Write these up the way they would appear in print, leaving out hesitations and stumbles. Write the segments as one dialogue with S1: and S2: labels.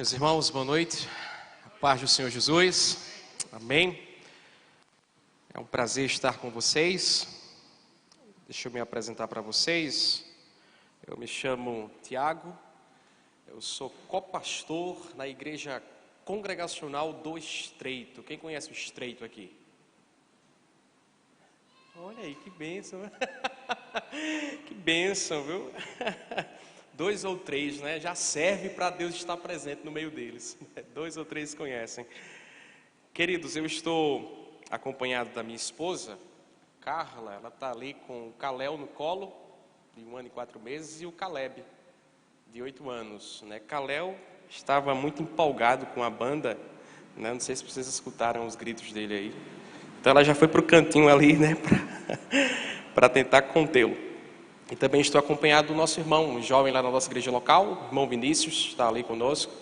S1: Meus irmãos, boa noite. A paz do Senhor Jesus. Amém. É um prazer estar com vocês. Deixa eu me apresentar para vocês. Eu me chamo Tiago. Eu sou copastor na Igreja Congregacional do Estreito. Quem conhece o Estreito aqui? Olha aí, que bênção. Que bênção, viu? 2 ou 3, né? Já serve para Deus estar presente no meio deles. 2 ou 3 conhecem. Queridos, eu estou acompanhado da minha esposa, Carla. Ela está ali com o Calel no colo, de 1 ano e 4 meses, e o Caleb, de 8 anos. Né? Calel estava muito empolgado com a banda, né? Não sei se vocês escutaram os gritos dele aí. Então ela já foi para o cantinho ali, né? Para tentar contê-lo. E também estou acompanhado do nosso irmão, um jovem lá na nossa igreja local, o irmão Vinícius, está ali conosco.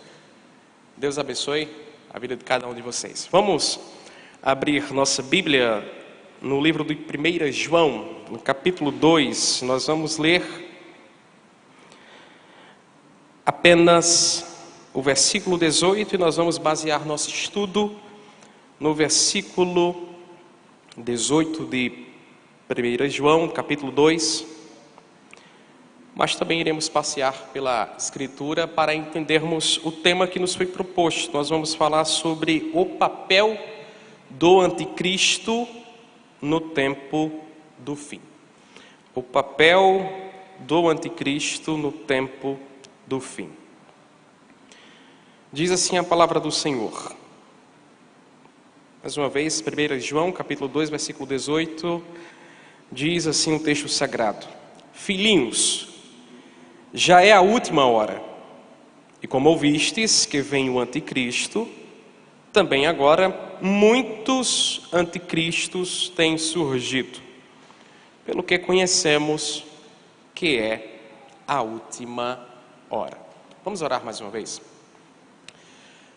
S1: Deus abençoe a vida de cada um de vocês. Vamos abrir nossa Bíblia no livro de 1 João, no capítulo 2. Nós vamos ler apenas o versículo 18 e nós vamos basear nosso estudo no versículo 18 de 1 João, capítulo 2. Mas também iremos passear pela Escritura para entendermos o tema que nos foi proposto. Nós vamos falar sobre o papel do anticristo no tempo do fim. O papel do anticristo no tempo do fim. Diz assim a palavra do Senhor. Mais uma vez, 1 João, capítulo 2, versículo 18, diz assim o texto sagrado: Filhinhos, já é a última hora, e como ouvistes que vem o anticristo, também agora muitos anticristos têm surgido, pelo que conhecemos que é a última hora. Vamos orar mais uma vez?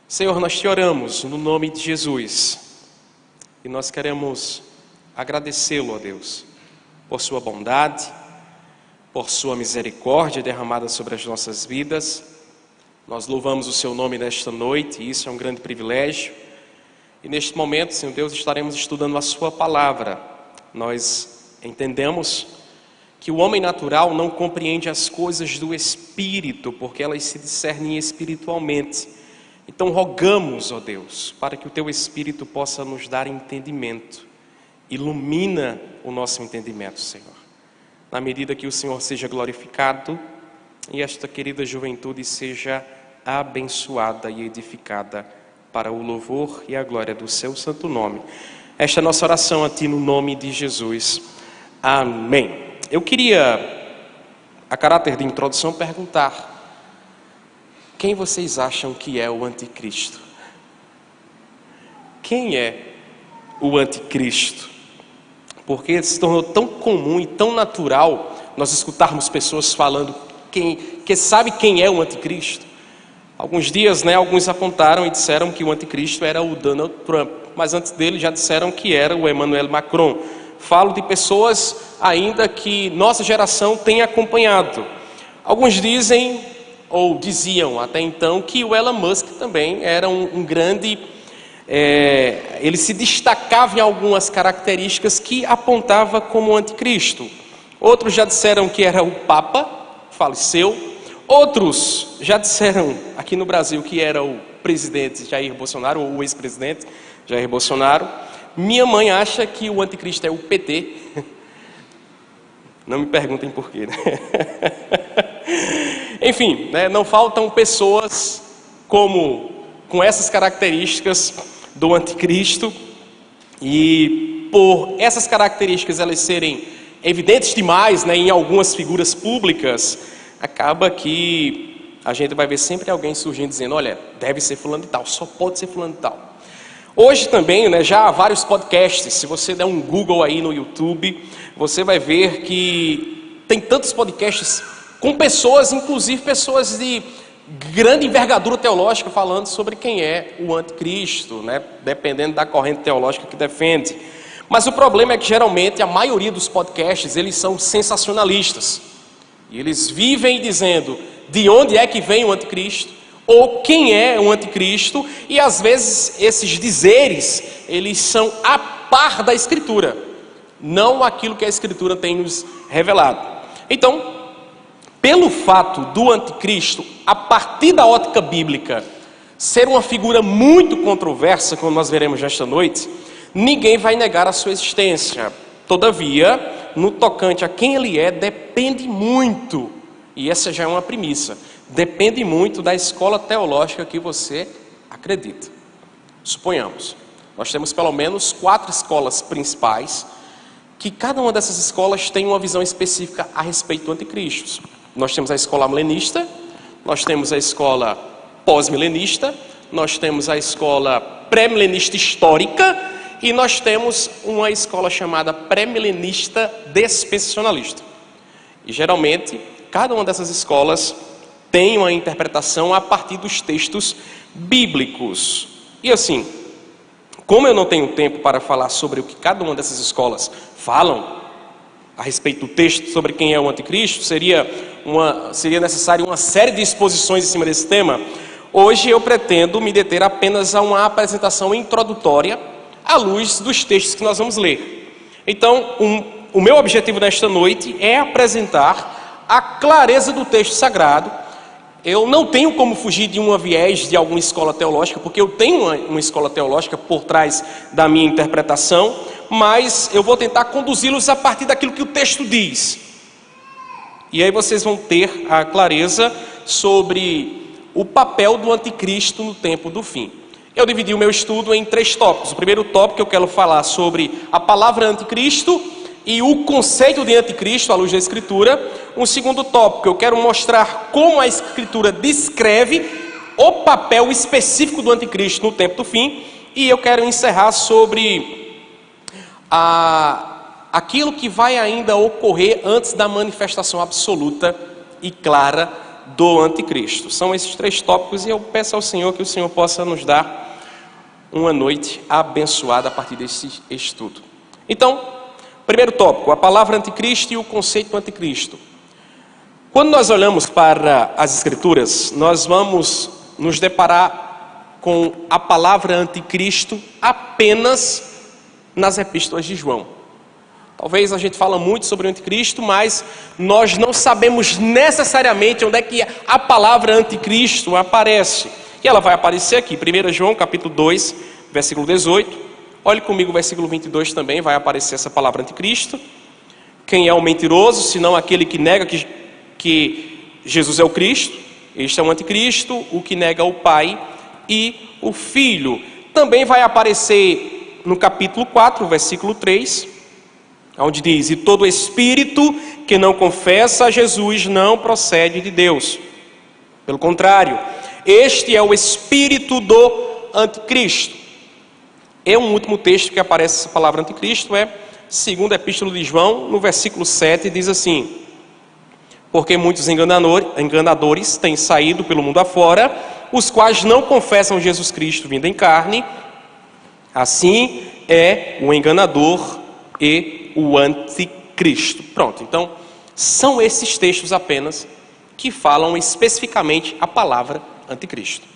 S1: Senhor, nós te oramos no nome de Jesus, e nós queremos agradecê-lo, ó Deus, por sua bondade, por sua misericórdia derramada sobre as nossas vidas. Nós louvamos o seu nome nesta noite, e isso é um grande privilégio. E neste momento, Senhor Deus, estaremos estudando a sua palavra. Nós entendemos que o homem natural não compreende as coisas do Espírito, porque elas se discernem espiritualmente. Então rogamos, ó Deus, para que o teu Espírito possa nos dar entendimento. Ilumina o nosso entendimento, Senhor, na medida que o Senhor seja glorificado e esta querida juventude seja abençoada e edificada para o louvor e a glória do seu santo nome. Esta é a nossa oração a Ti no nome de Jesus. Amém. Eu queria, a caráter de introdução, perguntar: quem vocês acham que é o anticristo? Quem é o anticristo? Porque se tornou tão comum e tão natural nós escutarmos pessoas falando que sabe quem é o anticristo. Alguns dias, alguns apontaram e disseram que o anticristo era o Donald Trump, mas antes dele já disseram que era o Emmanuel Macron. Falo de pessoas ainda que nossa geração tem acompanhado. Alguns dizem, ou diziam até então, que o Elon Musk também era um grande... ele se destacava em algumas características que apontava como anticristo. Outros já disseram que era o Papa, faleceu. Outros já disseram aqui no Brasil que era o presidente Jair Bolsonaro, ou o ex-presidente Jair Bolsonaro. Minha mãe acha que o anticristo é o PT. Não me perguntem por quê, né? Enfim, não faltam pessoas com essas características do anticristo, e por essas características elas serem evidentes demais, em algumas figuras públicas, acaba que a gente vai ver sempre alguém surgindo dizendo: olha, deve ser fulano de tal, só pode ser fulano de tal. Hoje também, já há vários podcasts. Se você der um Google aí no YouTube, você vai ver que tem tantos podcasts com pessoas, inclusive pessoas de grande envergadura teológica, falando sobre quem é o anticristo, dependendo da corrente teológica que defende. Mas o problema é que geralmente a maioria dos podcasts, eles são sensacionalistas. E eles vivem dizendo de onde é que vem o anticristo, ou quem é o anticristo, e às vezes esses dizeres, eles são a par da Escritura, não aquilo que a Escritura tem nos revelado. Então, pelo fato do anticristo, a partir da ótica bíblica, ser uma figura muito controversa, como nós veremos nesta noite, ninguém vai negar a sua existência. Todavia, no tocante a quem ele é, depende muito, e essa já é uma premissa, depende muito da escola teológica que você acredita. Suponhamos, nós temos pelo menos 4 escolas principais, que cada uma dessas escolas tem uma visão específica a respeito do anticristo. Nós temos a escola milenista, nós temos a escola pós-milenista, nós temos a escola pré-milenista histórica e nós temos uma escola chamada pré-milenista dispensacionalista. E geralmente, cada uma dessas escolas tem uma interpretação a partir dos textos bíblicos. E assim, como eu não tenho tempo para falar sobre o que cada uma dessas escolas falam a respeito do texto sobre quem é o anticristo, seria necessário uma série de exposições em cima desse tema. Hoje eu pretendo me deter apenas a uma apresentação introdutória à luz dos textos que nós vamos ler. Então, o meu objetivo nesta noite é apresentar a clareza do texto sagrado. Eu não tenho como fugir de uma viés de alguma escola teológica, porque eu tenho uma escola teológica por trás da minha interpretação, mas eu vou tentar conduzi-los a partir daquilo que o texto diz. E aí vocês vão ter a clareza sobre o papel do anticristo no tempo do fim. Eu dividi o meu estudo em 3 tópicos. O primeiro tópico eu quero falar sobre a palavra anticristo e o conceito de anticristo à luz da Escritura. Um segundo tópico, eu quero mostrar como a Escritura descreve o papel específico do anticristo no tempo do fim. E eu quero encerrar sobre aquilo que vai ainda ocorrer antes da manifestação absoluta e clara do anticristo. São esses 3 tópicos e eu peço ao Senhor que o Senhor possa nos dar uma noite abençoada a partir desse estudo. Então, primeiro tópico, a palavra anticristo e o conceito do anticristo. Quando nós olhamos para as Escrituras, nós vamos nos deparar com a palavra anticristo apenas nas epístolas de João. Talvez a gente fala muito sobre o anticristo, mas nós não sabemos necessariamente onde é que a palavra anticristo aparece. E ela vai aparecer aqui, 1 João capítulo 2, versículo 18. Olhe comigo o versículo 22 também, vai aparecer essa palavra anticristo. Quem é o mentiroso, senão aquele que nega que Jesus é o Cristo? Este é o anticristo, o que nega o Pai e o Filho. Também vai aparecer no capítulo 4, versículo 3, onde diz: e todo espírito que não confessa a Jesus não procede de Deus. Pelo contrário, este é o espírito do anticristo. E um último texto que aparece essa palavra anticristo é 2ª Epístola de João, no versículo 7, diz assim: porque muitos enganadores têm saído pelo mundo afora, os quais não confessam Jesus Cristo vindo em carne. Assim é o enganador e o anticristo. Pronto, então são esses textos apenas que falam especificamente a palavra anticristo.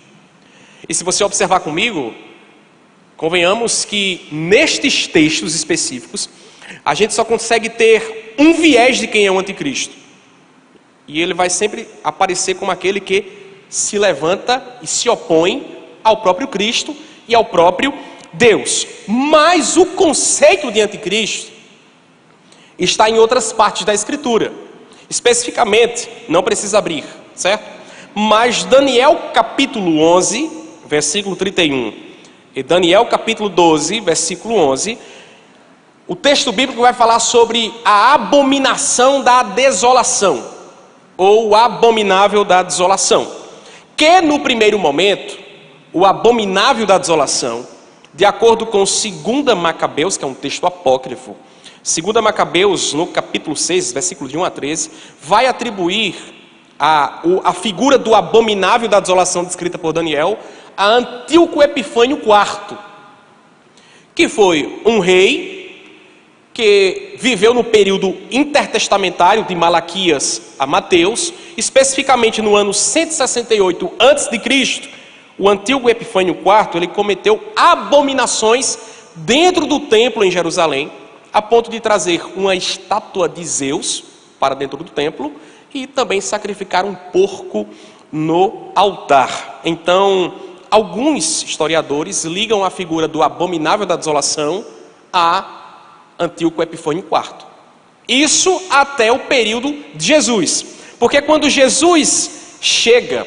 S1: E se você observar comigo, convenhamos que nestes textos específicos, a gente só consegue ter um viés de quem é o anticristo. E ele vai sempre aparecer como aquele que se levanta e se opõe ao próprio Cristo e ao próprio Deus. Mas o conceito de anticristo está em outras partes da Escritura. Especificamente, não precisa abrir, certo? Mas Daniel capítulo 11, versículo 31... e Daniel capítulo 12, versículo 11, o texto bíblico vai falar sobre a abominação da desolação, ou o abominável da desolação, que no primeiro momento, o abominável da desolação, de acordo com 2 Macabeus, que é um texto apócrifo, 2 Macabeus, no capítulo 6, versículo de 1 a 13, vai atribuir a figura do abominável da desolação descrita por Daniel a Antíoco Epifânio IV, que foi um rei que viveu no período intertestamentário de Malaquias a Mateus especificamente no ano 168 a.C., o Antíoco Epifânio IV, ele cometeu abominações dentro do templo em Jerusalém, a ponto de trazer uma estátua de Zeus para dentro do templo e também sacrificar um porco no altar. Então, alguns historiadores ligam a figura do abominável da desolação a Antíoco Epifânio IV. Isso até o período de Jesus. Porque quando Jesus chega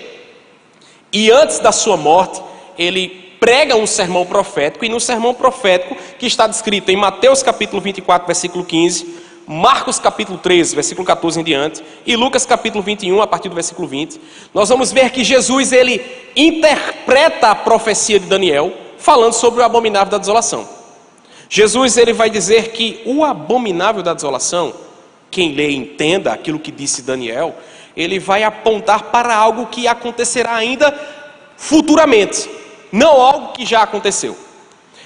S1: e antes da sua morte, ele prega um sermão profético, e no sermão profético, que está descrito em Mateus capítulo 24, versículo 15, Marcos capítulo 13, versículo 14 em diante, e Lucas capítulo 21, a partir do versículo 20, nós vamos ver que Jesus, ele interpreta a profecia de Daniel, falando sobre o abominável da desolação. Jesus, ele vai dizer que o abominável da desolação, quem lê e entenda aquilo que disse Daniel, ele vai apontar para algo que acontecerá ainda futuramente, não algo que já aconteceu.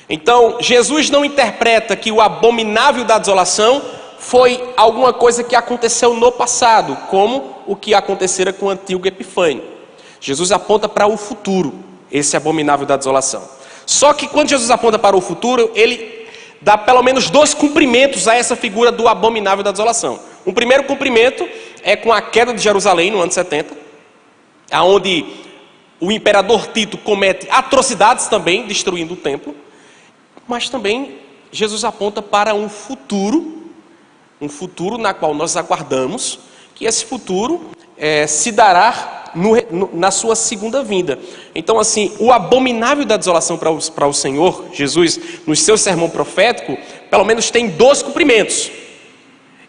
S1: Então, Jesus não interpreta que o abominável da desolação foi alguma coisa que aconteceu no passado, como o que acontecera com o Antíoco Epifânio. Jesus aponta para o futuro, esse abominável da desolação. Só que quando Jesus aponta para o futuro, ele dá pelo menos 2 cumprimentos a essa figura do abominável da desolação. Um primeiro cumprimento é com a queda de Jerusalém no ano 70, onde o imperador Tito comete atrocidades também, destruindo o templo. Mas também Jesus aponta para um futuro na qual nós aguardamos, que esse futuro se dará na sua segunda vinda. Então, assim, o abominável da desolação para o Senhor Jesus, no seu sermão profético, pelo menos tem 2 cumprimentos.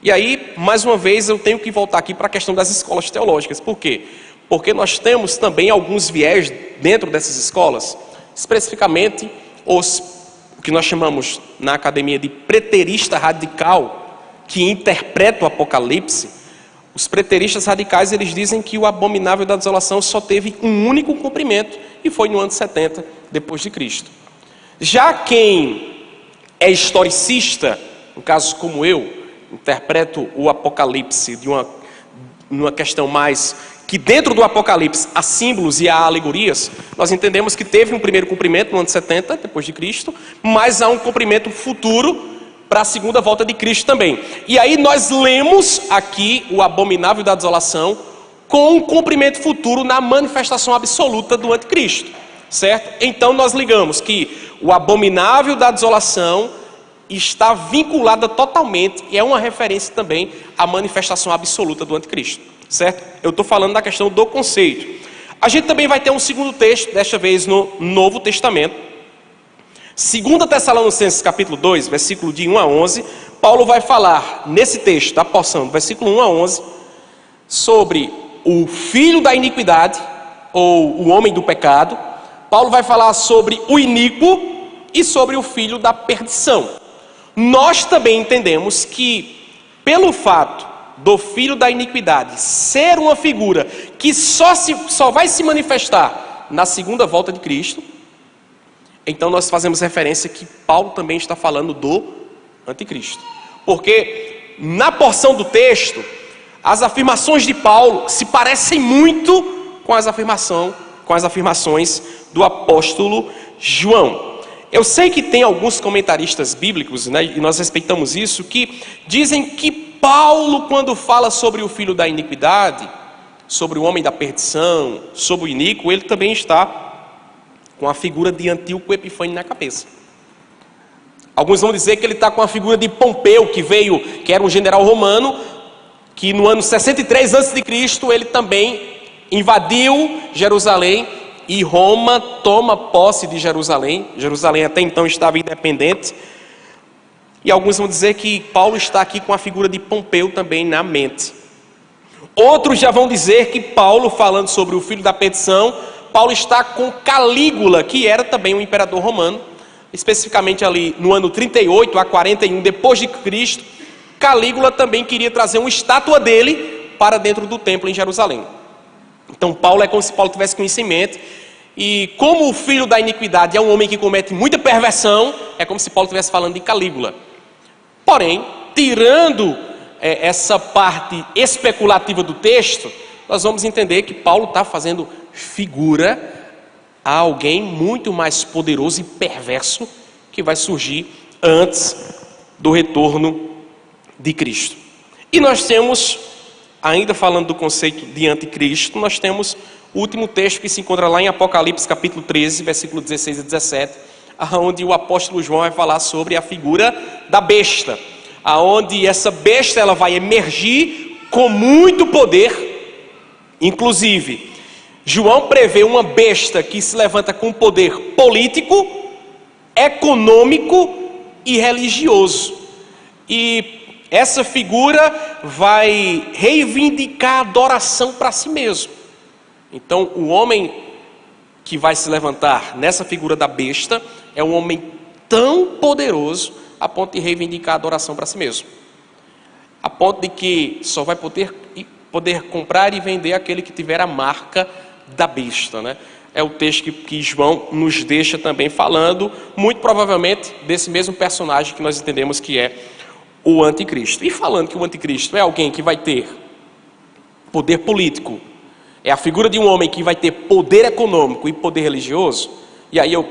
S1: E aí, mais uma vez, eu tenho que voltar aqui para a questão das escolas teológicas. Por quê? Porque nós temos também alguns viés dentro dessas escolas, especificamente o que nós chamamos na academia de preterista radical, que interpreta o Apocalipse. Os preteristas radicais, eles dizem que o abominável da desolação só teve um único cumprimento, e foi no ano 70 depois de Cristo. Já quem é historicista, no caso como eu, interpreto o Apocalipse de uma questão mais que dentro do Apocalipse há símbolos e há alegorias, nós entendemos que teve um primeiro cumprimento no ano 70 depois de Cristo, mas há um cumprimento futuro para a segunda volta de Cristo também. E aí nós lemos aqui o abominável da desolação com um cumprimento futuro na manifestação absoluta do anticristo, certo? Então nós ligamos que o abominável da desolação está vinculada totalmente, e é uma referência também à manifestação absoluta do anticristo, certo? Eu estou falando da questão do conceito. A gente também vai ter um segundo texto, desta vez no Novo Testamento, 2 Tessalonicenses capítulo 2, versículo de 1 a 11, Paulo vai falar nesse texto, da porção, versículo 1 a 11, sobre o filho da iniquidade, ou o homem do pecado. Paulo vai falar sobre o iníquo e sobre o filho da perdição. Nós também entendemos que, pelo fato do filho da iniquidade ser uma figura que só vai se manifestar na segunda volta de Cristo, então nós fazemos referência que Paulo também está falando do anticristo. Porque na porção do texto, as afirmações de Paulo se parecem muito com as afirmações do apóstolo João. Eu sei que tem alguns comentaristas bíblicos, né, e nós respeitamos isso, que dizem que Paulo, quando fala sobre o filho da iniquidade, sobre o homem da perdição, sobre o iníquo, ele também está com a figura de Antíoco Epifânio na cabeça. Alguns vão dizer que ele está com a figura de Pompeu, que era um general romano, que no ano 63 a.C., ele também invadiu Jerusalém, e Roma toma posse de Jerusalém. Jerusalém até então estava independente. E alguns vão dizer que Paulo está aqui com a figura de Pompeu também na mente. Outros já vão dizer que Paulo, falando sobre o filho da perdição, Paulo está com Calígula, que era também um imperador romano, especificamente ali no ano 38 a 41 depois de Cristo. Calígula também queria trazer uma estátua dele para dentro do templo em Jerusalém. Então Paulo é como se Paulo tivesse com isso em mente. E como o filho da iniquidade é um homem que comete muita perversão, é como se Paulo estivesse falando de Calígula. Porém, tirando essa parte especulativa do texto, nós vamos entender que Paulo está fazendo figura a alguém muito mais poderoso e perverso que vai surgir antes do retorno de Cristo. E nós temos, ainda falando do conceito de anticristo, nós temos o último texto que se encontra lá em Apocalipse capítulo 13, versículo 16 e 17, onde o apóstolo João vai falar sobre a figura da besta, aonde essa besta ela vai emergir com muito poder. Inclusive, João prevê uma besta que se levanta com poder político, econômico e religioso. E essa figura vai reivindicar a adoração para si mesmo. Então, o homem que vai se levantar nessa figura da besta é um homem tão poderoso a ponto de reivindicar a adoração para si mesmo. A ponto de que só vai poder comprar e vender aquele que tiver a marca da besta, né? É o texto que João nos deixa também falando, muito provavelmente, desse mesmo personagem que nós entendemos que é o anticristo. E falando que o anticristo é alguém que vai ter poder político, é a figura de um homem que vai ter poder econômico e poder religioso, e aí eu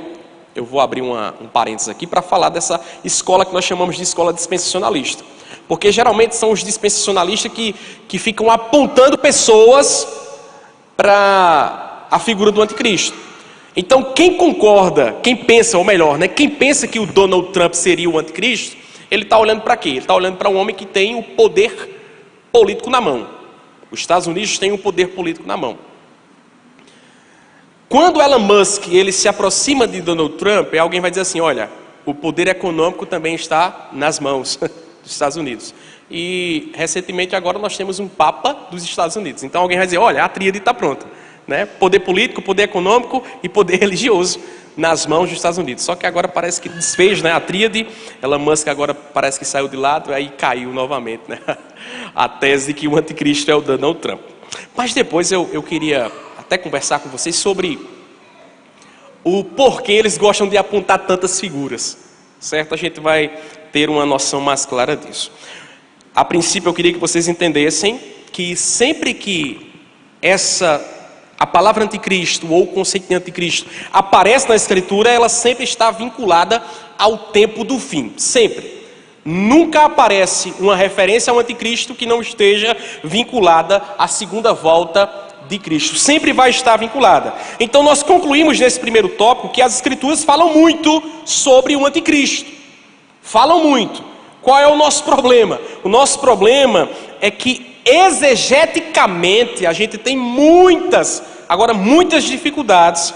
S1: vou abrir um parênteses aqui para falar dessa escola que nós chamamos de escola dispensacionalista. Porque geralmente são os dispensacionalistas que ficam apontando pessoas para a figura do anticristo. Então quem concorda, quem pensa, ou melhor, né, quem pensa que o Donald Trump seria o anticristo, ele está olhando para quê? Ele está olhando para um homem que tem o poder político na mão. Os Estados Unidos têm o poder político na mão. Quando Elon Musk ele se aproxima de Donald Trump, alguém vai dizer assim, olha, o poder econômico também está nas mãos dos Estados Unidos. E recentemente agora nós temos um Papa dos Estados Unidos. Então alguém vai dizer, olha, a tríade está pronta, né? Poder político, poder econômico e poder religioso nas mãos dos Estados Unidos. Só que agora parece que desfez, né, a tríade. Elon Musk agora parece que saiu de lado, aí caiu novamente, né? A tese de que o anticristo é o Donald Trump. Mas depois eu queria até conversar com vocês sobre o porquê eles gostam de apontar tantas figuras, certo? A gente vai ter uma noção mais clara disso. A princípio eu queria que vocês entendessem que sempre que a palavra anticristo ou o conceito de anticristo aparece na escritura, ela sempre está vinculada ao tempo do fim, sempre. Nunca aparece uma referência ao anticristo que não esteja vinculada à segunda volta de Cristo. Sempre vai estar vinculada. Então nós concluímos nesse primeiro tópico que as escrituras falam muito sobre o anticristo. Falam muito. Qual é o nosso problema? O nosso problema é que exegeticamente a gente tem muitas dificuldades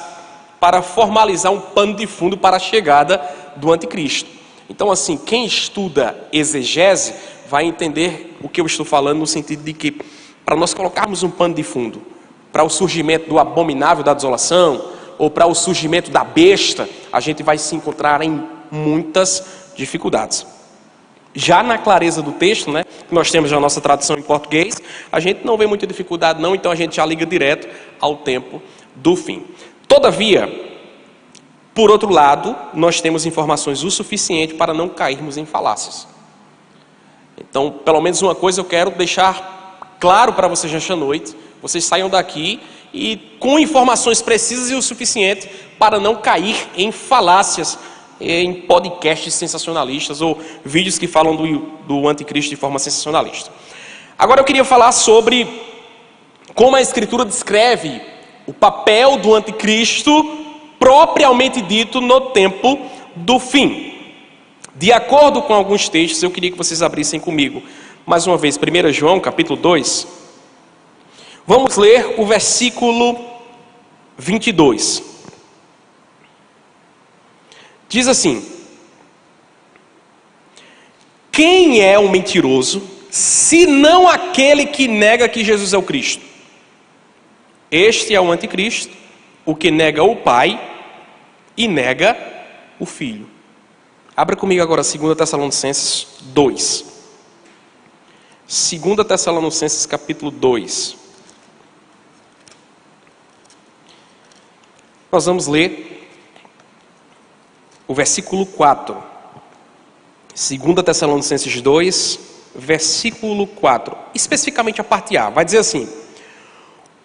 S1: para formalizar um pano de fundo para a chegada do anticristo. Então assim, quem estuda exegese vai entender o que eu estou falando no sentido de que para nós colocarmos um pano de fundo para o surgimento do abominável da desolação ou para o surgimento da besta, a gente vai se encontrar em muitas dificuldades. Já na clareza do texto, né, que nós temos a nossa tradução em português, a gente não vê muita dificuldade não, então a gente já liga direto ao tempo do fim. Todavia, por outro lado, nós temos informações o suficiente para não cairmos em falácias. Então, pelo menos uma coisa eu quero deixar claro para vocês nesta noite, vocês saiam daqui e com informações precisas e o suficiente para não cair em falácias, em podcasts sensacionalistas ou vídeos que falam do anticristo de forma sensacionalista. Agora eu queria falar sobre como a escritura descreve o papel do anticristo propriamente dito no tempo do fim. De acordo com alguns textos, eu queria que vocês abrissem comigo mais uma vez 1 João capítulo 2. Vamos ler o versículo 22. Diz assim: quem é o mentiroso, senão aquele que nega que Jesus é o Cristo? Este é o anticristo, o que nega o Pai e nega o Filho. Abra comigo agora 2 Tessalonicenses 2. 2 Tessalonicenses capítulo 2. Nós vamos ler o versículo 4. 2 Tessalonicenses 2, versículo 4. Especificamente a parte A. Vai dizer assim: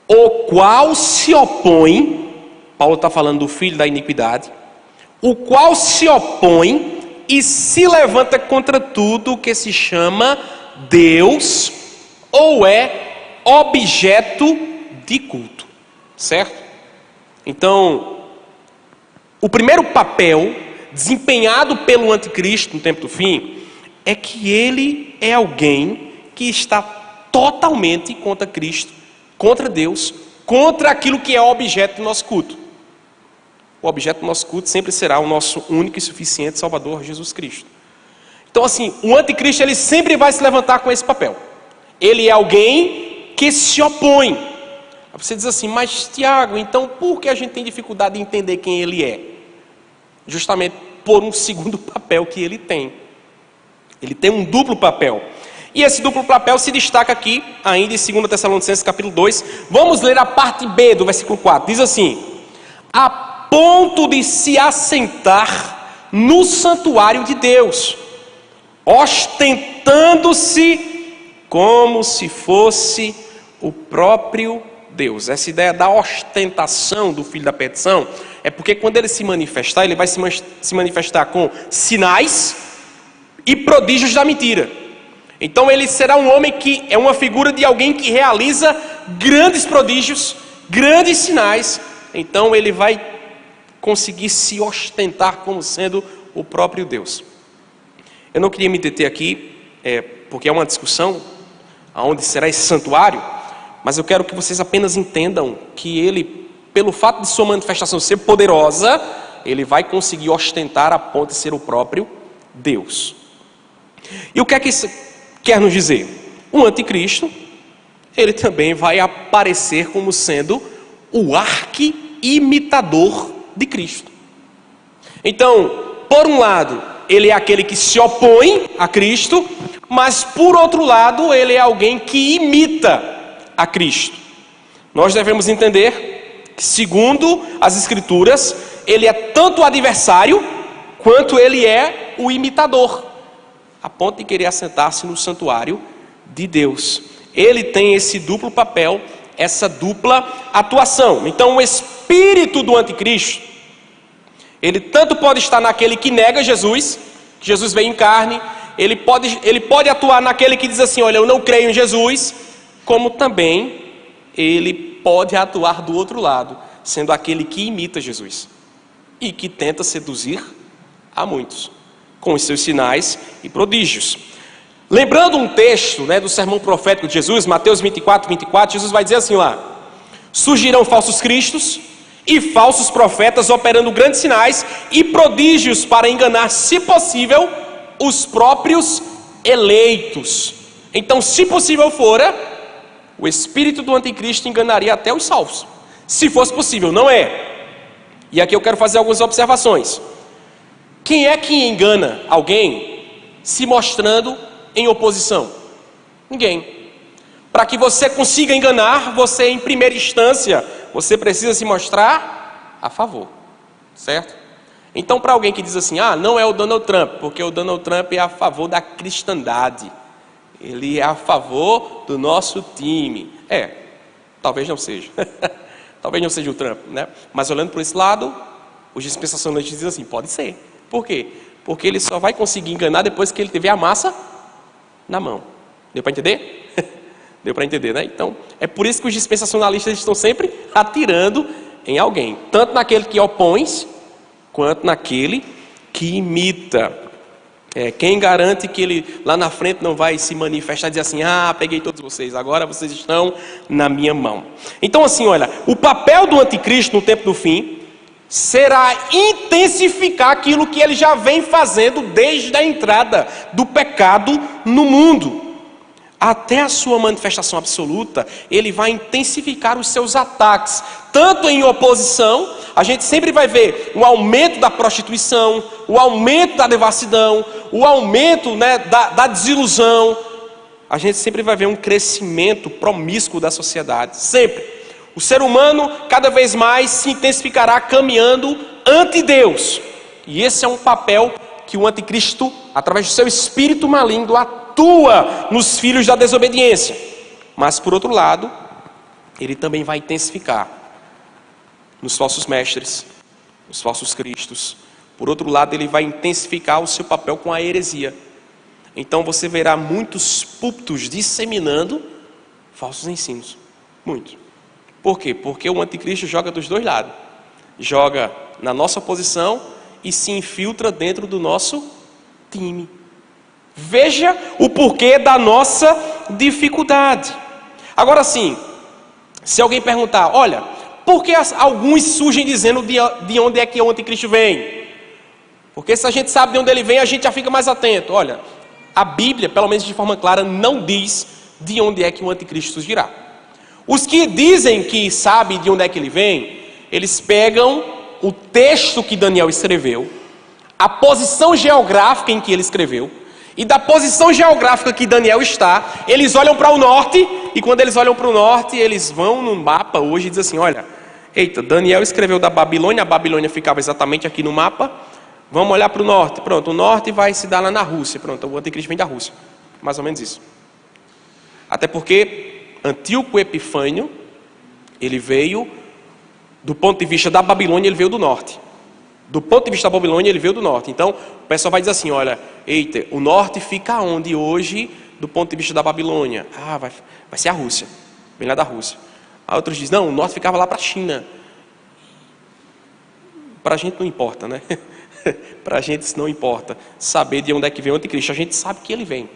S1: o qual se opõe, Paulo está falando do filho da iniquidade, o qual se opõe e se levanta contra tudo que se chama Deus ou é objeto de culto, certo? Então, o primeiro papel desempenhado pelo anticristo no tempo do fim é que ele é alguém que está totalmente contra Cristo, contra Deus, contra aquilo que é objeto do nosso culto. O objeto do nosso culto sempre será o nosso único e suficiente Salvador, Jesus Cristo. Então assim, o anticristo ele sempre vai se levantar com esse papel. Ele é alguém que se opõe. Você diz assim, mas Tiago, então por que a gente tem dificuldade de entender quem ele é? Justamente por um segundo papel que ele tem. Ele tem um duplo papel. E esse duplo papel se destaca aqui, ainda em 2 Tessalonicenses capítulo 2. Vamos ler a parte B do versículo 4. Diz assim: a ponto de se assentar no santuário de Deus, ostentando-se como se fosse o próprio Deus. Essa ideia da ostentação do filho da perdição é porque quando ele se manifestar, ele vai se manifestar com sinais e prodígios da mentira. Então ele será um homem que é uma figura de alguém que realiza grandes prodígios, grandes sinais. Então ele vai conseguir se ostentar como sendo o próprio Deus. Eu não queria me deter aqui, porque é uma discussão aonde será esse santuário, mas eu quero que vocês apenas entendam que ele, pelo fato de sua manifestação ser poderosa, ele vai conseguir ostentar a ponto de ser o próprio Deus. E o que é que isso quer nos dizer? O anticristo, ele também vai aparecer como sendo o arqui-imitador de Cristo. Então, por um lado, ele é aquele que se opõe a Cristo, mas por outro lado, ele é alguém que imita a Cristo. Nós devemos entender que, segundo as Escrituras, ele é tanto o adversário, quanto ele é o imitador, a ponto de querer assentar-se no santuário de Deus. Ele tem esse duplo papel, essa dupla atuação. Então o espírito do anticristo, ele tanto pode estar naquele que nega Jesus, que Jesus veio em carne, ele pode atuar naquele que diz assim, olha, eu não creio em Jesus, como também ele pode atuar do outro lado, sendo aquele que imita Jesus e que tenta seduzir a muitos com os seus sinais e prodígios. Lembrando um texto, do sermão profético de Jesus, Mateus 24, 24, Jesus vai dizer assim lá: surgirão falsos cristos e falsos profetas operando grandes sinais e prodígios para enganar, se possível, os próprios eleitos. Então, se possível fora, o espírito do anticristo enganaria até os salvos. Se fosse possível, não é. E aqui eu quero fazer algumas observações. Quem é que engana alguém se mostrando em oposição? Ninguém. Para que você consiga enganar, você em primeira instância, você precisa se mostrar a favor, certo? Então para alguém que diz assim, não é o Donald Trump, porque o Donald Trump é a favor da cristandade, ele é a favor do nosso time. Talvez não seja, talvez não seja o Trump, Mas olhando por esse lado, os dispensacionalistas dizem assim, pode ser. Por quê? Porque ele só vai conseguir enganar depois que ele tiver a massa na mão. Deu para entender? Deu para entender, Então, é por isso que os dispensacionalistas estão sempre atirando em alguém. Tanto naquele que opõe, quanto naquele que imita. Quem garante que ele lá na frente não vai se manifestar e dizer assim, peguei todos vocês, agora vocês estão na minha mão. Então assim, olha, o papel do anticristo no tempo do fim será intensificar aquilo que ele já vem fazendo desde a entrada do pecado no mundo. Até a sua manifestação absoluta, ele vai intensificar os seus ataques, tanto em oposição, a gente sempre vai ver o aumento da prostituição, o aumento da devassidão, o aumento da desilusão, a gente sempre vai ver um crescimento promíscuo da sociedade, sempre. O ser humano cada vez mais se intensificará caminhando ante Deus. E esse é um papel que o anticristo, através do seu espírito maligno, atua nos filhos da desobediência. Mas por outro lado, ele também vai intensificar nos falsos mestres, nos falsos cristos. Por outro lado, ele vai intensificar o seu papel com a heresia. Então você verá muitos púlpitos disseminando falsos ensinos. Muito. Por quê? Porque o anticristo joga dos dois lados. Joga na nossa posição e se infiltra dentro do nosso time. Veja o porquê da nossa dificuldade. Agora sim, se alguém perguntar, olha, por que alguns surgem dizendo de onde é que o anticristo vem? Porque se a gente sabe de onde ele vem, a gente já fica mais atento. Olha, a Bíblia, pelo menos de forma clara, não diz de onde é que o anticristo surgirá. Os que dizem que sabem de onde é que ele vem, eles pegam o texto que Daniel escreveu, a posição geográfica em que ele escreveu, e da posição geográfica que Daniel está, eles olham para o norte, e quando eles olham para o norte, eles vão no mapa hoje e dizem assim, olha, eita, Daniel escreveu da Babilônia, a Babilônia ficava exatamente aqui no mapa, vamos olhar para o norte, pronto, o norte vai se dar lá na Rússia, pronto, o anticristo vem da Rússia, mais ou menos isso. Até porque Antíoco Epifânio, ele veio, do ponto de vista da Babilônia, ele veio do norte. Do ponto de vista da Babilônia, ele veio do norte. Então, o pessoal vai dizer assim, olha, eita, o norte fica onde hoje, do ponto de vista da Babilônia? Ah, vai ser a Rússia, vem lá da Rússia. Aí outros dizem, não, o norte ficava lá para a China. Para a gente não importa, né? Para a gente isso não importa, saber de onde é que vem o anticristo. A gente sabe que ele vem.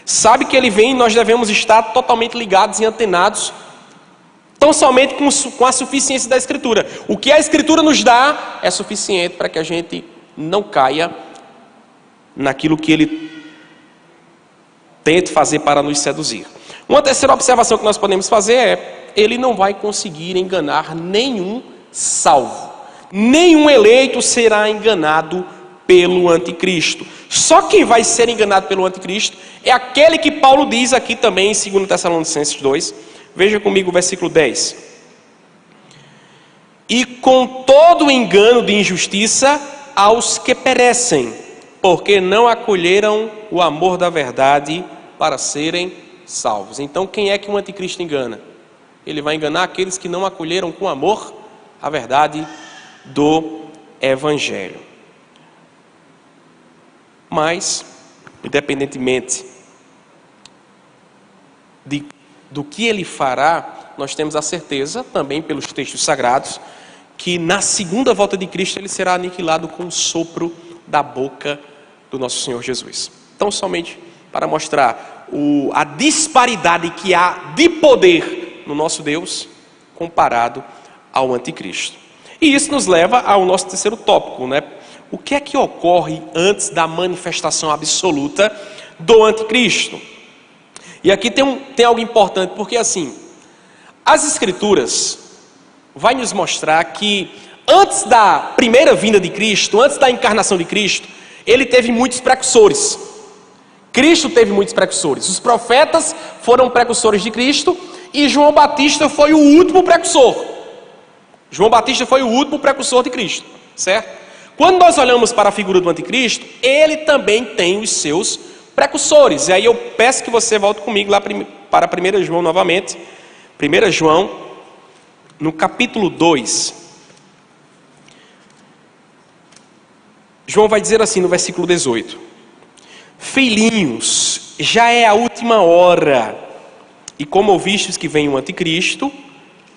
S1: Sabe que ele vem e nós devemos estar totalmente ligados e antenados, tão somente com a suficiência da Escritura. O que a Escritura nos dá é suficiente para que a gente não caia naquilo que ele tente fazer para nos seduzir. Uma terceira observação que nós podemos fazer é, ele não vai conseguir enganar nenhum salvo. Nenhum eleito será enganado pelo anticristo. Só quem vai ser enganado pelo anticristo é aquele que Paulo diz aqui também em 2 Tessalonicenses 2. Veja comigo o versículo 10. E com todo engano de injustiça aos que perecem, porque não acolheram o amor da verdade para serem salvos. Então quem é que o anticristo engana? Ele vai enganar aqueles que não acolheram com amor a verdade do Evangelho. Mas, independentemente do que ele fará, nós temos a certeza, também pelos textos sagrados, que na segunda volta de Cristo ele será aniquilado com o sopro da boca do nosso Senhor Jesus. Então, somente para mostrar a disparidade que há de poder no nosso Deus comparado ao anticristo. E isso nos leva ao nosso terceiro tópico, né? O que é que ocorre antes da manifestação absoluta do anticristo? E aqui tem algo importante, porque assim, as Escrituras vai nos mostrar que antes da primeira vinda de Cristo, antes da encarnação de Cristo, ele teve muitos precursores. Cristo teve muitos precursores. Os profetas foram precursores de Cristo e João Batista foi o último precursor. João Batista foi o último precursor de Cristo, certo? Quando nós olhamos para a figura do anticristo, ele também tem os seus precursores. E aí eu peço que você volte comigo lá para 1 João novamente. 1 João, no capítulo 2. João vai dizer assim no versículo 18. Filhinhos, já é a última hora. E como ouvistes que vem o anticristo,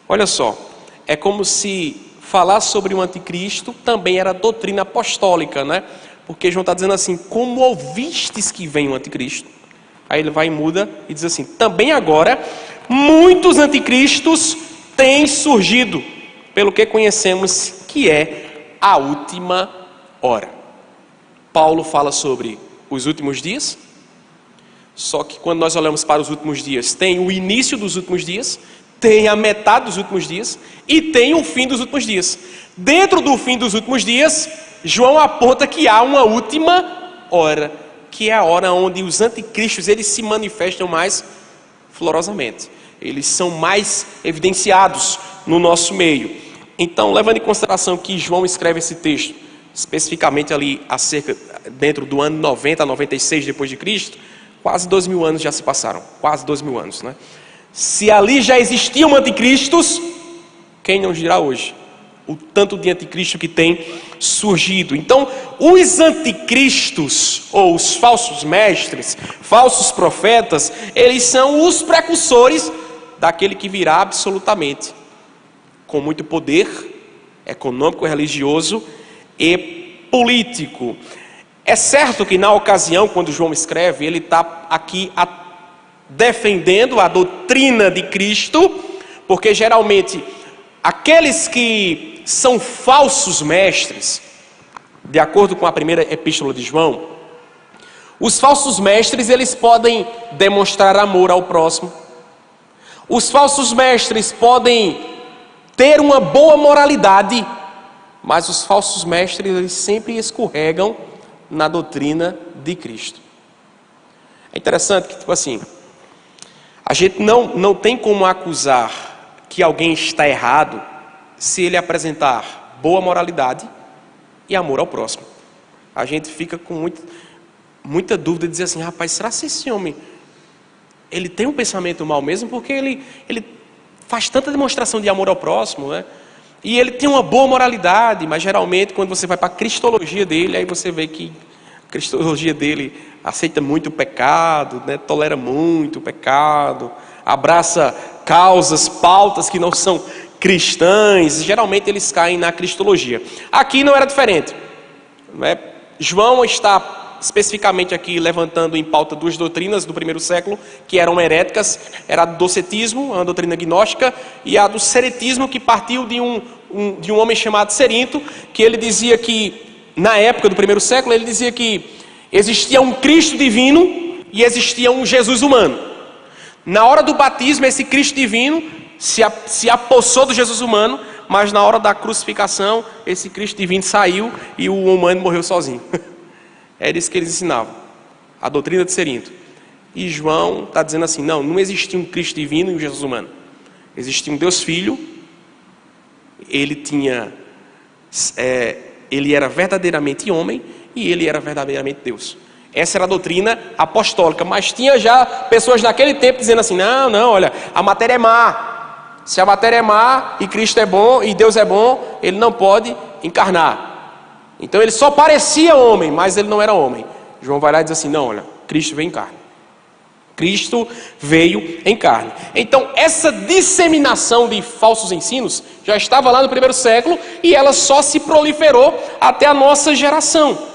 S1: olha só, é como se falar sobre o anticristo também era doutrina apostólica, né? Porque João está dizendo assim, como ouvistes que vem o anticristo? Aí ele vai e muda e diz assim, também agora, muitos anticristos têm surgido, pelo que conhecemos que é a última hora. Paulo fala sobre os últimos dias, só que quando nós olhamos para os últimos dias, tem o início dos últimos dias, tem a metade dos últimos dias e tem o fim dos últimos dias. Dentro do fim dos últimos dias, João aponta que há uma última hora, que é a hora onde os anticristos eles se manifestam mais florosamente. Eles são mais evidenciados no nosso meio. Então, levando em consideração que João escreve esse texto, especificamente ali dentro do ano 90 a 96 depois de Cristo, quase 2.000 anos já se passaram, quase 2.000 anos, né? Se ali já existiam anticristos, quem não dirá hoje o tanto de anticristo que tem surgido? Então, os anticristos, ou os falsos mestres, falsos profetas, eles são os precursores daquele que virá absolutamente, com muito poder econômico, religioso e político. É certo que na ocasião, quando João escreve, ele está aqui defendendo a doutrina de Cristo, porque geralmente aqueles que são falsos mestres, de acordo com a primeira epístola de João, os falsos mestres, eles podem demonstrar amor ao próximo. Os falsos mestres podem ter uma boa moralidade, mas os falsos mestres, eles sempre escorregam na doutrina de Cristo. É interessante que, tipo assim, a gente não tem como acusar que alguém está errado se ele apresentar boa moralidade e amor ao próximo. A gente fica com muita dúvida de dizer assim, rapaz, será que esse homem, ele tem um pensamento mau mesmo? Porque ele faz tanta demonstração de amor ao próximo, né? E ele tem uma boa moralidade, mas geralmente quando você vai para a cristologia dele, aí você vê que a cristologia dele aceita muito o pecado, né? Tolera muito o pecado, abraça causas, pautas que não são cristãs. Geralmente eles caem na cristologia. Aqui não era diferente, né? João está especificamente aqui levantando em pauta duas doutrinas do primeiro século, que eram heréticas. Era a do docetismo, uma doutrina gnóstica, e a do seretismo, que partiu de um homem chamado Cerinto, que ele dizia que, na época do primeiro século, ele dizia que existia um Cristo divino e existia um Jesus humano. Na hora do batismo, esse Cristo divino se apossou do Jesus humano, mas na hora da crucificação, esse Cristo divino saiu e o humano morreu sozinho. Era isso que eles ensinavam, a doutrina de Cerinto. E João está dizendo assim, não existia um Cristo divino e um Jesus humano. Existia um Deus Filho, ele era verdadeiramente homem e ele era verdadeiramente Deus. Essa era a doutrina apostólica, mas tinha já pessoas naquele tempo dizendo assim, não, olha, a matéria é má. Se a matéria é má e Cristo é bom e Deus é bom, ele não pode encarnar. Então ele só parecia homem, mas ele não era homem. João vai lá e diz assim, não, olha, Cristo veio em carne. Cristo veio em carne. Então essa disseminação de falsos ensinos já estava lá no primeiro século e ela só se proliferou até a nossa geração.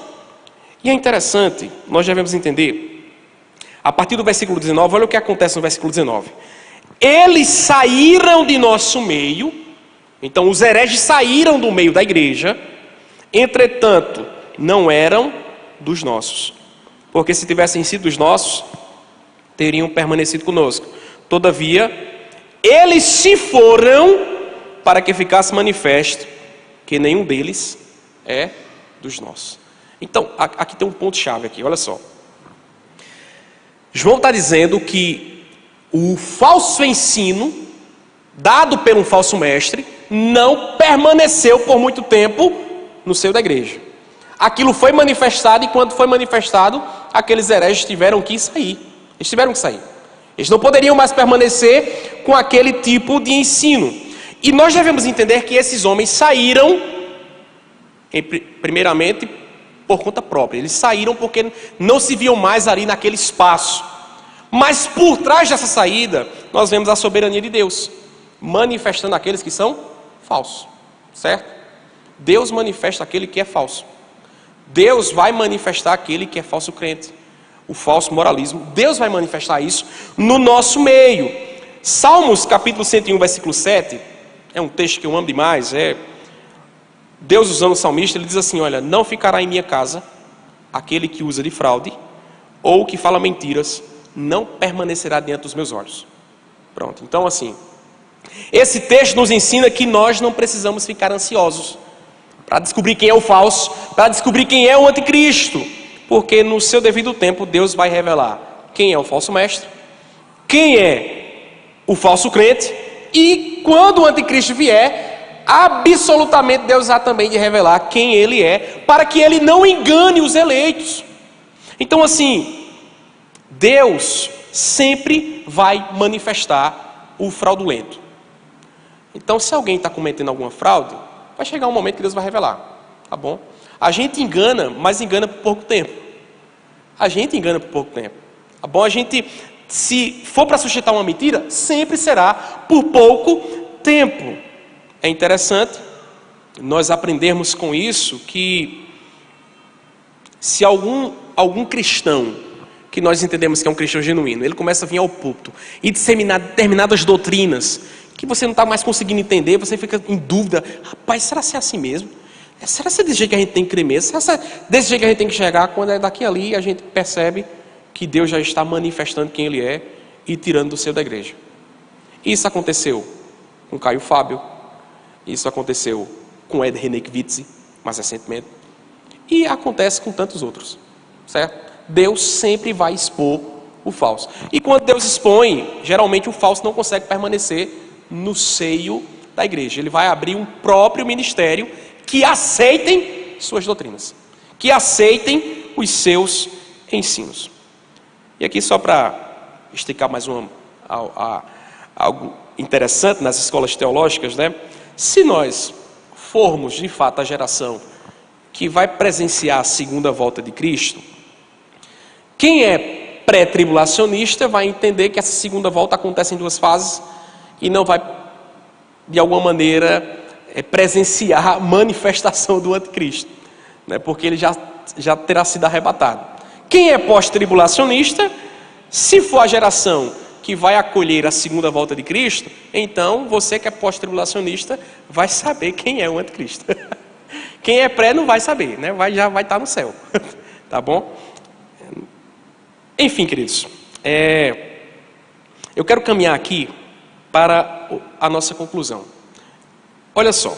S1: E é interessante, nós devemos entender, a partir do versículo 19, olha o que acontece no versículo 19. Eles saíram de nosso meio, então os hereges saíram do meio da igreja, entretanto, não eram dos nossos, porque se tivessem sido dos nossos, teriam permanecido conosco. Todavia, eles se foram para que ficasse manifesto que nenhum deles é dos nossos. Então, aqui tem um ponto-chave aqui, olha só. João está dizendo que o falso ensino, dado por um falso mestre, não permaneceu por muito tempo no seio da igreja. Aquilo foi manifestado e quando foi manifestado, aqueles hereges tiveram que sair. Eles tiveram que sair. Eles não poderiam mais permanecer com aquele tipo de ensino. E nós devemos entender que esses homens saíram, primeiramente, por conta própria. Eles saíram porque não se viam mais ali naquele espaço. Mas por trás dessa saída, nós vemos a soberania de Deus, manifestando aqueles que são falsos. Certo? Deus manifesta aquele que é falso. Deus vai manifestar aquele que é falso crente, o falso moralismo. Deus vai manifestar isso no nosso meio. Salmos capítulo 101, versículo 7, é um texto que eu amo demais. Deus usando o salmista, ele diz assim, olha, não ficará em minha casa aquele que usa de fraude ou que fala mentiras, não permanecerá diante dos meus olhos. Pronto, então assim, esse texto nos ensina que nós não precisamos ficar ansiosos para descobrir quem é o falso, para descobrir quem é o anticristo, porque no seu devido tempo Deus vai revelar quem é o falso mestre, quem é o falso crente, e quando o anticristo vier, absolutamente Deus há também de revelar quem ele é, para que ele não engane os eleitos. Então assim, Deus sempre vai manifestar o fraudulento. Então, se alguém está cometendo alguma fraude, vai chegar um momento que Deus vai revelar, tá bom? A gente engana, mas engana por pouco tempo. A gente engana por pouco tempo, tá bom? A gente, se for para sustentar uma mentira, sempre será por pouco tempo. É interessante nós aprendermos com isso que se algum cristão, que nós entendemos que é um cristão genuíno, ele começa a vir ao púlpito e disseminar determinadas doutrinas que você não está mais conseguindo entender, você fica em dúvida, rapaz, será que é assim mesmo? Será que é desse jeito que a gente tem que crer mesmo? Será que é desse jeito que a gente tem que chegar? Quando é daqui ali, a gente percebe que Deus já está manifestando quem Ele é e tirando do seio da igreja. Isso aconteceu com Caio Fábio, isso aconteceu com Ed Renekiewicz, mais recentemente, e acontece com tantos outros, certo? Deus sempre vai expor o falso. E quando Deus expõe, geralmente o falso não consegue permanecer no seio da igreja. Ele vai abrir um próprio ministério que aceitem suas doutrinas, que aceitem os seus ensinos. E aqui só para esticar mais algo interessante nas escolas teológicas, né? Se nós formos de fato a geração que vai presenciar a segunda volta de Cristo, quem é pré-tribulacionista vai entender que essa segunda volta acontece em duas fases e não vai, de alguma maneira, presenciar a manifestação do anticristo, né? Porque ele já terá sido arrebatado. Quem é pós-tribulacionista, se for a geração que vai acolher a segunda volta de Cristo, então você que é pós-tribulacionista vai saber quem é o anticristo. Quem é pré não vai saber, né? Já vai estar no céu. Tá bom? Enfim, queridos, eu quero caminhar aqui para a nossa conclusão. Olha só,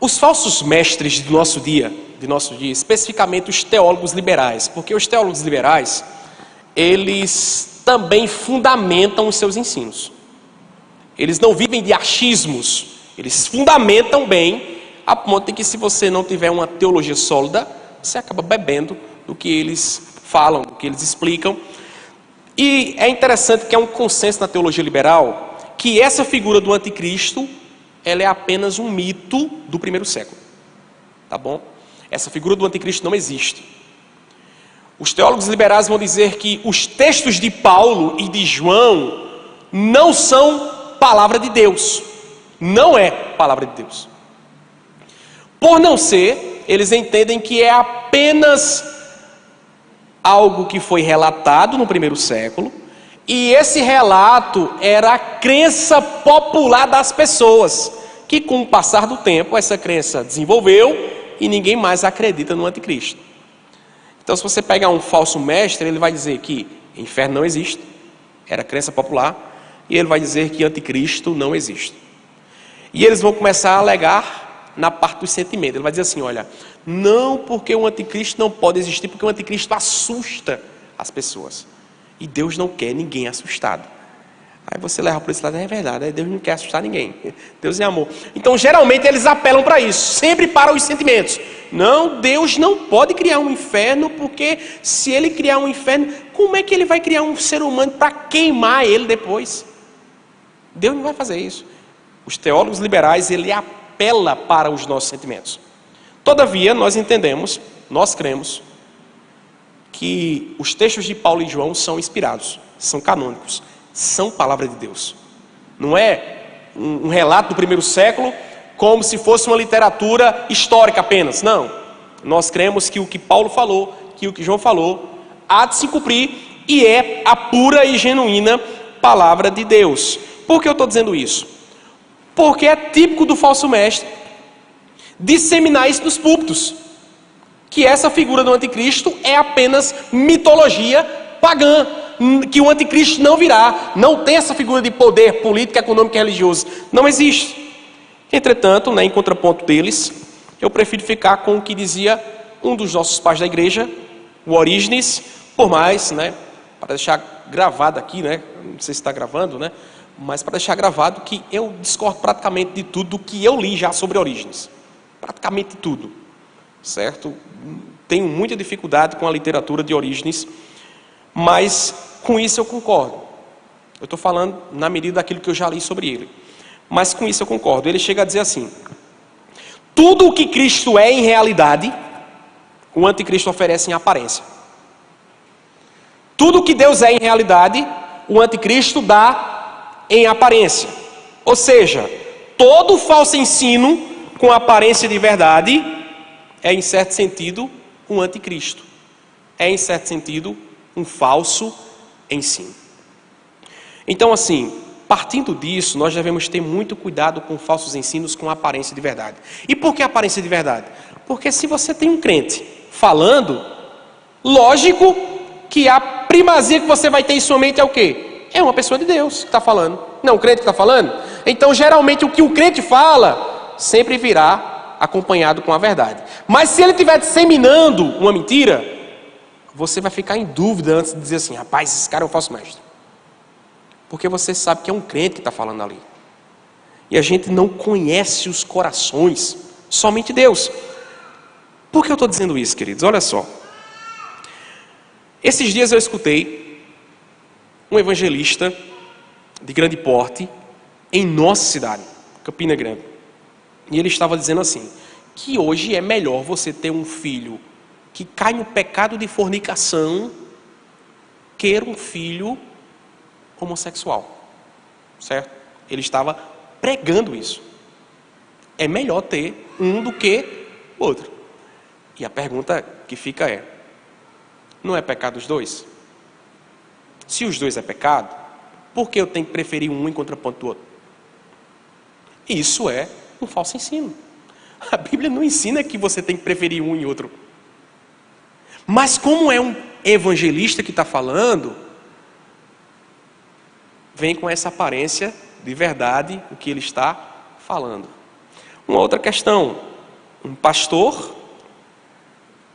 S1: os falsos mestres do nosso dia, especificamente os teólogos liberais, porque os teólogos liberais, eles também fundamentam os seus ensinos. Eles não vivem de achismos, eles fundamentam bem, a ponto de que se você não tiver uma teologia sólida, você acaba bebendo do que eles falam, do que eles explicam. E é interessante que é um consenso na teologia liberal que essa figura do anticristo, ela é apenas um mito do primeiro século, tá bom? Essa figura do anticristo não existe. Os teólogos liberais vão dizer que os textos de Paulo e de João não são palavra de Deus, não é palavra de Deus. Por não ser, eles entendem que é apenas algo que foi relatado no primeiro século, e esse relato era a crença popular das pessoas, que com o passar do tempo essa crença desenvolveu e ninguém mais acredita no anticristo. Então, se você pegar um falso mestre, ele vai dizer que inferno não existe, era crença popular, e ele vai dizer que anticristo não existe. E eles vão começar a alegar na parte do sentimento. Ele vai dizer assim, olha, não, porque o anticristo não pode existir, porque o anticristo assusta as pessoas. E Deus não quer ninguém assustado. Aí você leva por esse lado, é verdade, Deus não quer assustar ninguém. Deus é amor. Então, geralmente, eles apelam para isso, sempre para os sentimentos. Não, Deus não pode criar um inferno, porque se ele criar um inferno, como é que ele vai criar um ser humano para queimar ele depois? Deus não vai fazer isso. Os teólogos liberais, ele apela para os nossos sentimentos. Todavia, nós entendemos, nós cremos, que os textos de Paulo e João são inspirados, são canônicos, são palavra de Deus. Não é um relato do primeiro século, como se fosse uma literatura histórica apenas. Não. Nós cremos que o que Paulo falou, que o que João falou, há de se cumprir e é a pura e genuína palavra de Deus. Por que eu estou dizendo isso? Porque é típico do falso mestre disseminar isso nos púlpitos, que essa figura do anticristo é apenas mitologia pagã, que o anticristo não virá, não tem essa figura de poder político, econômico e religioso, não existe. Entretanto, em contraponto deles, eu prefiro ficar com o que dizia um dos nossos pais da igreja, o Orígenes, por mais, para deixar gravado aqui, não sei se está gravando, mas para deixar gravado que eu discordo praticamente de tudo que eu li já sobre Orígenes, praticamente tudo, certo? Tenho muita dificuldade com a literatura de Orígenes, mas com isso eu concordo. Eu estou falando na medida daquilo que eu já li sobre ele. Mas com isso eu concordo. Ele chega a dizer assim: tudo o que Cristo é em realidade, o anticristo oferece em aparência. Tudo o que Deus é em realidade, o anticristo dá em aparência. Ou seja, todo falso ensino com aparência de verdade é, em certo sentido, um anticristo. É, em certo sentido, um falso ensino. Então, assim, partindo disso, nós devemos ter muito cuidado com falsos ensinos com aparência de verdade. E por que aparência de verdade? Porque se você tem um crente falando, lógico que a primazia que você vai ter em sua mente é o quê? É uma pessoa de Deus que está falando. Não, o crente que está falando? Então, geralmente, o que o crente fala sempre virá acompanhado com a verdade. Mas se ele estiver disseminando uma mentira, você vai ficar em dúvida antes de dizer assim: rapaz, esse cara é um falso mestre. Porque você sabe que é um crente que está falando ali. E a gente não conhece os corações, somente Deus. Por que eu estou dizendo isso, queridos? Olha só. Esses dias eu escutei um evangelista de grande porte em nossa cidade, Campina Grande. E ele estava dizendo assim, que hoje é melhor você ter um filho que cai no pecado de fornicação que um filho homossexual. Certo? Ele estava pregando isso. É melhor ter um do que o outro. E a pergunta que fica é: não é pecado os dois? Se os dois é pecado, por que eu tenho que preferir um em contraponto do outro? Isso é um falso ensino. A Bíblia não ensina que você tem que preferir um e outro. Mas como é um evangelista que está falando, vem com essa aparência de verdade o que ele está falando. Uma outra questão: um pastor,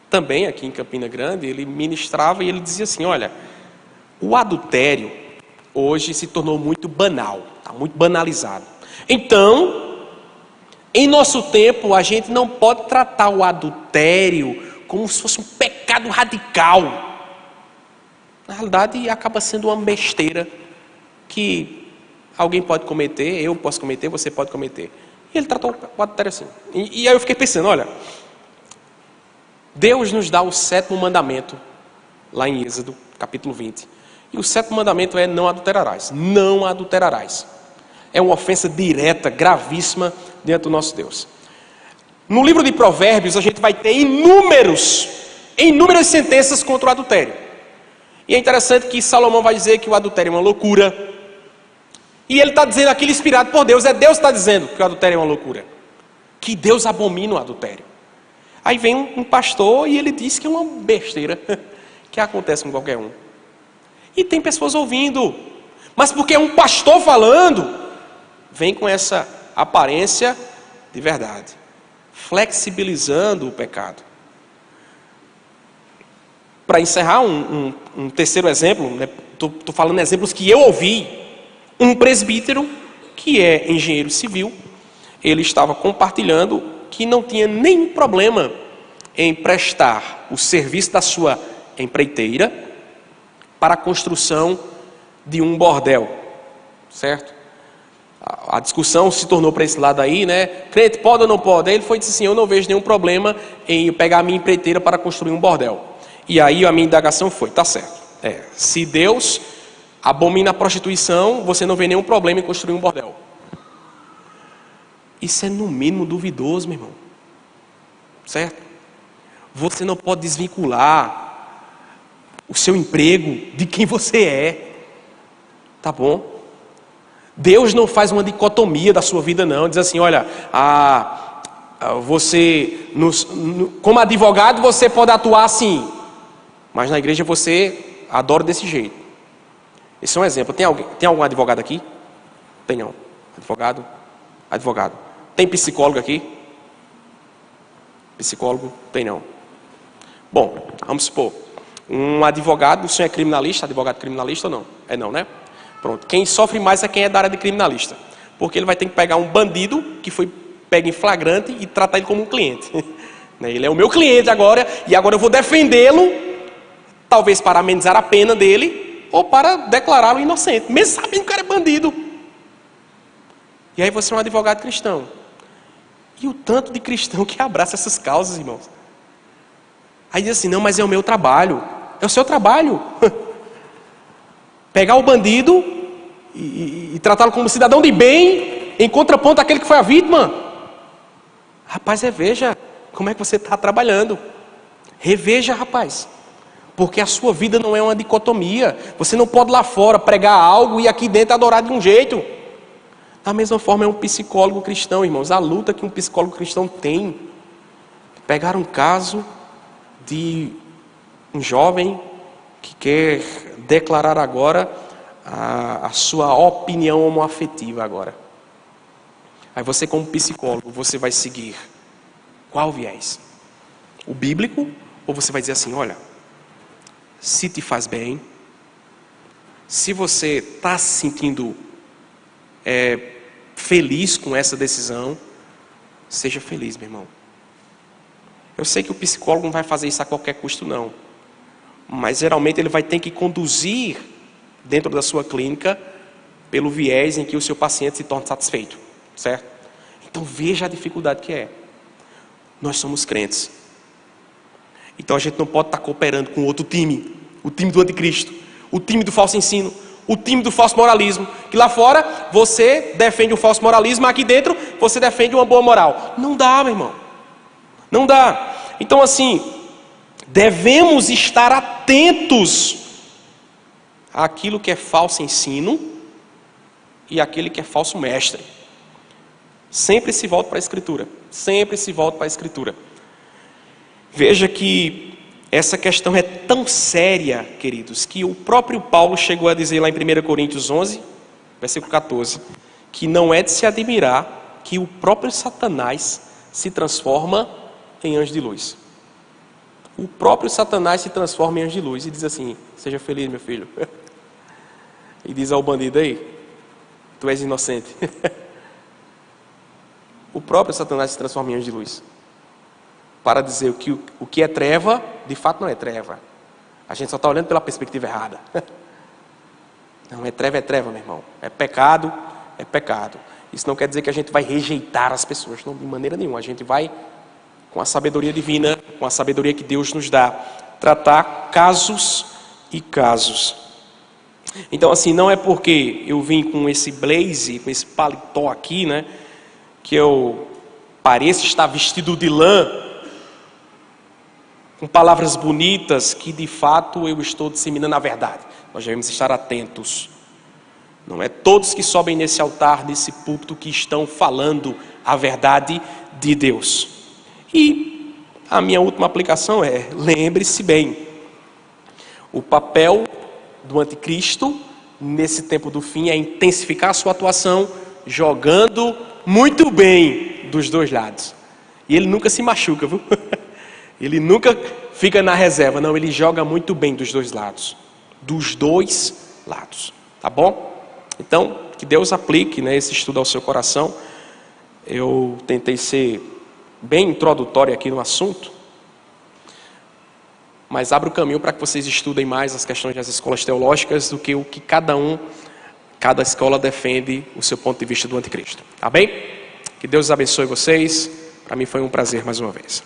S1: também aqui em Campina Grande, ele ministrava e ele dizia assim: olha, o adultério hoje se tornou muito banal, está muito banalizado. Então, em nosso tempo, a gente não pode tratar o adultério como se fosse um pecado radical. Na realidade, acaba sendo uma besteira que alguém pode cometer, eu posso cometer, você pode cometer. E ele tratou o adultério assim. E aí eu fiquei pensando, olha, Deus nos dá o 7º mandamento, lá em Êxodo, capítulo 20. E o 7º mandamento é: não adulterarás. Não adulterarás. É uma ofensa direta, gravíssima, diante do nosso Deus. No livro de Provérbios, a gente vai ter inúmeras sentenças contra o adultério. E é interessante que Salomão vai dizer que o adultério é uma loucura. E ele está dizendo aquilo inspirado por Deus. É Deus que está dizendo que o adultério é uma loucura. Que Deus abomina o adultério. Aí vem um pastor e ele diz que é uma besteira que acontece com qualquer um. E tem pessoas ouvindo. Mas porque é um pastor falando, vem com essa aparência de verdade, flexibilizando o pecado. Para encerrar, um terceiro exemplo, estou falando exemplos que eu ouvi. Um presbítero, que é engenheiro civil, ele estava compartilhando que não tinha nenhum problema em prestar o serviço da sua empreiteira para a construção de um bordel, certo? A discussão se tornou para esse lado aí, né? Crente, pode ou não pode? Aí ele foi e disse assim: eu não vejo nenhum problema em pegar a minha empreiteira para construir um bordel. E aí a minha indagação foi: tá certo, se Deus abomina a prostituição, você não vê nenhum problema em construir um bordel. Isso é no mínimo duvidoso, meu irmão. Certo? Você não pode desvincular o seu emprego de quem você é. Tá bom? Deus não faz uma dicotomia da sua vida, não. Diz assim: olha, você, como advogado, você pode atuar assim, mas na igreja você adora desse jeito. Esse é um exemplo. Tem algum advogado aqui? Tem não. Advogado. Tem psicólogo aqui? Psicólogo? Tem não. Bom, vamos supor, um advogado, o senhor é criminalista? Advogado criminalista ou não? É não, né? Pronto. Quem sofre mais é quem é da área de criminalista. Porque ele vai ter que pegar um bandido que foi pego em flagrante e tratar ele como um cliente. Ele é o meu cliente agora, e agora eu vou defendê-lo, talvez para amenizar a pena dele, ou para declará-lo inocente, mesmo sabendo que o cara é bandido. E aí você é um advogado cristão. E o tanto de cristão que abraça essas causas, irmãos. Aí diz assim, não, mas é o meu trabalho. É o seu trabalho. Pegar o bandido e tratá-lo como cidadão de bem, em contraponto àquele que foi a vítima. Rapaz, reveja como é que você está trabalhando. Reveja, rapaz. Porque a sua vida não é uma dicotomia. Você não pode lá fora pregar algo e aqui dentro adorar de um jeito. Da mesma forma é um psicólogo cristão, irmãos. A luta que um psicólogo cristão tem. Pegar um caso de um jovem que quer declarar agora a sua opinião homoafetiva agora. Aí você, como psicólogo, você vai seguir qual viés? O bíblico? Ou você vai dizer assim, olha, se te faz bem, se você está se sentindo feliz com essa decisão, seja feliz, meu irmão. Eu sei que o psicólogo não vai fazer isso a qualquer custo, não. Mas geralmente ele vai ter que conduzir dentro da sua clínica pelo viés em que o seu paciente se torna satisfeito, certo? Então veja a dificuldade que é. Nós somos crentes. Então a gente não pode estar cooperando com outro time. O time do anticristo, o time do falso ensino, o time do falso moralismo. Que lá fora você defende o falso moralismo, aqui dentro você defende uma boa moral. Não dá, meu irmão. Não dá. Então assim, devemos estar atentos àquilo que é falso ensino e àquele que é falso mestre. Sempre se volta para a Escritura. Sempre se volta para a Escritura. Veja que essa questão é tão séria, queridos, que o próprio Paulo chegou a dizer lá em 1 Coríntios 11, versículo 14, que não é de se admirar que o próprio Satanás se transforma em anjo de luz. O próprio Satanás se transforma em anjo de luz e diz assim, seja feliz, meu filho. E diz ao bandido aí, tu és inocente. O próprio Satanás se transforma em anjo de luz. Para dizer o que é treva, de fato não é treva. A gente só está olhando pela perspectiva errada. Não, é treva, meu irmão. É pecado, é pecado. Isso não quer dizer que a gente vai rejeitar as pessoas, não, de maneira nenhuma. A gente vai, com a sabedoria divina, com a sabedoria que Deus nos dá, tratar casos e casos. Então assim, não é porque eu vim com esse blaze, com esse paletó aqui, né, que eu pareço estar vestido de lã, com palavras bonitas, que de fato eu estou disseminando a verdade. Nós devemos estar atentos. Não é todos que sobem nesse altar, nesse púlpito, que estão falando a verdade de Deus. E a minha última aplicação é, lembre-se bem, o papel do anticristo nesse tempo do fim é intensificar a sua atuação, jogando muito bem dos dois lados. E ele nunca se machuca, viu? Ele nunca fica na reserva, não, ele joga muito bem dos dois lados. Dos dois lados, tá bom? Então, que Deus aplique, né, esse estudo ao seu coração. Eu tentei ser bem introdutório aqui no assunto, mas abro o caminho para que vocês estudem mais as questões das escolas teológicas do que o que cada escola defende o seu ponto de vista do anticristo, tá bem? Que Deus abençoe vocês. Para mim foi um prazer mais uma vez.